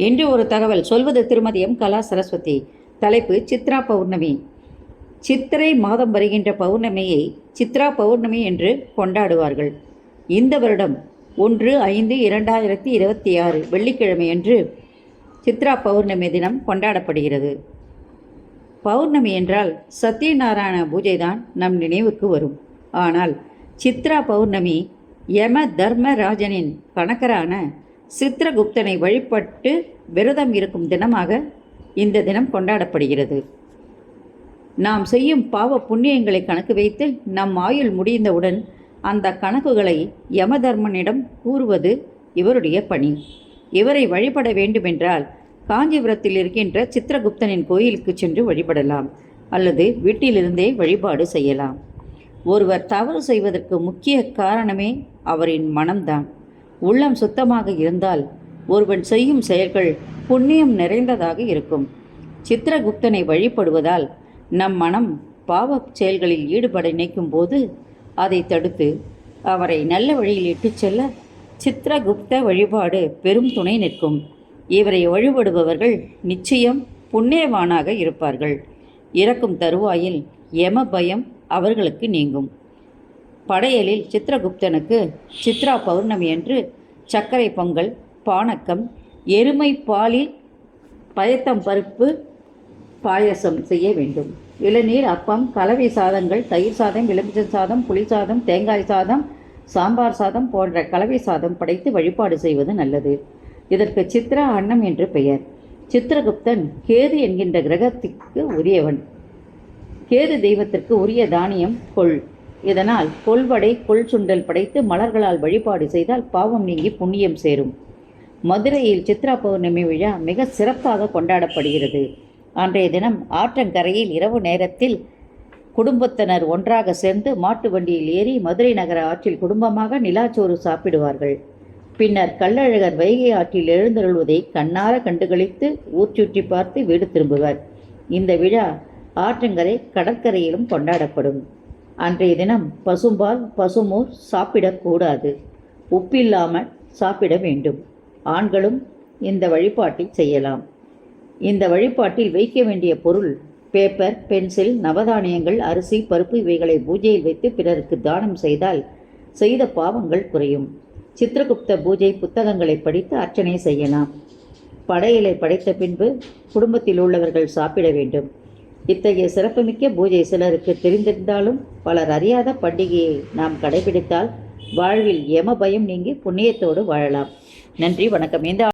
இன்று ஒரு தகவல் சொல்வது திருமதி எம் கலா சரஸ்வதி. தலைப்பு சித்ரா பௌர்ணமி. சித்திரை மாதம் வருகின்ற பௌர்ணமியை சித்ரா பௌர்ணமி என்று கொண்டாடுவார்கள். இந்த வருடம் 1/5/2026 வெள்ளிக்கிழமை அன்று சித்ரா பௌர்ணமி தினம் கொண்டாடப்படுகிறது. பௌர்ணமி என்றால் சத்யநாராயண பூஜை தான் நம் நினைவுக்கு வரும். ஆனால் சித்ரா பௌர்ணமி யம தர்மராஜனின் கணக்கரான சித்ரகுப்தனை வழிபட்டு விரதம் இருக்கும் தினமாக இந்த தினம் கொண்டாடப்படுகிறது. நாம் செய்யும் பாவ புண்ணியங்களை கணக்கு வைத்து நம் ஆயுள் முடிந்தவுடன் அந்த கணக்குகளை யமதர்மனிடம் கூறுவது இவருடைய பணி. இவரை வழிபட வேண்டுமென்றால் காஞ்சிபுரத்தில் இருக்கின்ற சித்ரகுப்தனின் கோயிலுக்கு சென்று வழிபடலாம், அல்லது வீட்டிலிருந்தே வழிபாடு செய்யலாம். ஒருவர் தவறு செய்வதற்கு முக்கிய காரணமே அவரின் மனம்தான். உள்ளம் சுத்தமாக இருந்தால் ஒருவன் செய்யும் செயல்கள் புண்ணியம் நிறைந்ததாக இருக்கும். சித்ரகுப்தனை வழிபடுவதால் நம் மனம் பாவ செயல்களில் ஈடுபட நினைக்கும் போது அதை தடுத்து அவரை நல்ல வழியில் இட்டுச் செல்ல சித்ரகுப்த வழிபாடு பெரும் துணை நிற்கும். இவரை வழிபடுபவர்கள் நிச்சயம் புண்ணியவானாக இருப்பார்கள். இறக்கும் தருவாயில் யம பயம் அவர்களுக்கு நீங்கும். படையலில் சித்ரகுப்தனுக்கு சித்ரா பௌர்ணமி என்று சர்க்கரை பொங்கல், பானக்கம், எருமை பாலில் பயத்தம் பருப்பு பாயசம் செய்ய வேண்டும். இளநீர், அப்பம், கலவை சாதங்கள், தயிர் சாதம், எலுமிச்சை சாதம், புளி சாதம், தேங்காய் சாதம், சாம்பார் சாதம் போன்ற கலவை சாதம் படைத்து வழிபாடு செய்வது நல்லது. இதற்கு சித்ரா அன்னம் என்று பெயர். சித்ரகுப்தன் கேது என்கின்ற கிரகத்திற்கு உரியவன். கேது தெய்வத்திற்கு உரிய தானியம் கொள். இதனால் கொள்வடை, கொள் சுண்டல் படைத்து மலர்களால் வழிபாடு செய்தால் பாவம் நீங்கி புண்ணியம் சேரும். மதுரையில் சித்ரா பௌர்ணமி விழா மிக சிறப்பாக கொண்டாடப்படுகிறது. அன்றைய தினம் ஆற்றங்கரையில் இரவு நேரத்தில் குடும்பத்தினர் ஒன்றாக சேர்ந்து மாட்டு வண்டியில் ஏறி மதுரை நகர ஆற்றில் குடும்பமாக நிலாச்சோறு சாப்பிடுவார்கள். பின்னர் கள்ளழகர் வைகை ஆற்றில் எழுந்தருள்வதை கண்ணார கண்டுகளித்து ஊர் சுற்றி பார்த்து வீடு திரும்புவர். இந்த விழா ஆற்றங்கரை கடற்கரையிலும் கொண்டாடப்படும். அன்றைய தினம் பசும்பால், பசுமோர் சாப்பிடக்கூடாது. உப்பில்லாமல் சாப்பிட வேண்டும். ஆண்களும் இந்த வழிபாட்டை செய்யலாம். இந்த வழிபாட்டில் வைக்க வேண்டிய பொருள் பேப்பர், பென்சில், நவதானியங்கள், அரிசி, பருப்பு இவைகளை பூஜையில் வைத்து பிறருக்கு தானம் செய்தால் செய்த பாவங்கள் குறையும். சித்ரகுப்த பூஜை புத்தகங்களை படித்து அர்ச்சனை செய்யலாம். படையலை படைத்த பின்பு குடும்பத்தில் உள்ளவர்கள் சாப்பிட வேண்டும். இத்தகைய சிறப்புமிக்க பூஜை சிலருக்கு தெரிந்திருந்தாலும் பலர் அறியாத பண்டிகையை நாம் கடைபிடித்தால் வாழ்வில் யம பயம் நீங்கி புண்ணியத்தோடு வாழலாம். நன்றி, வணக்கம். இந்த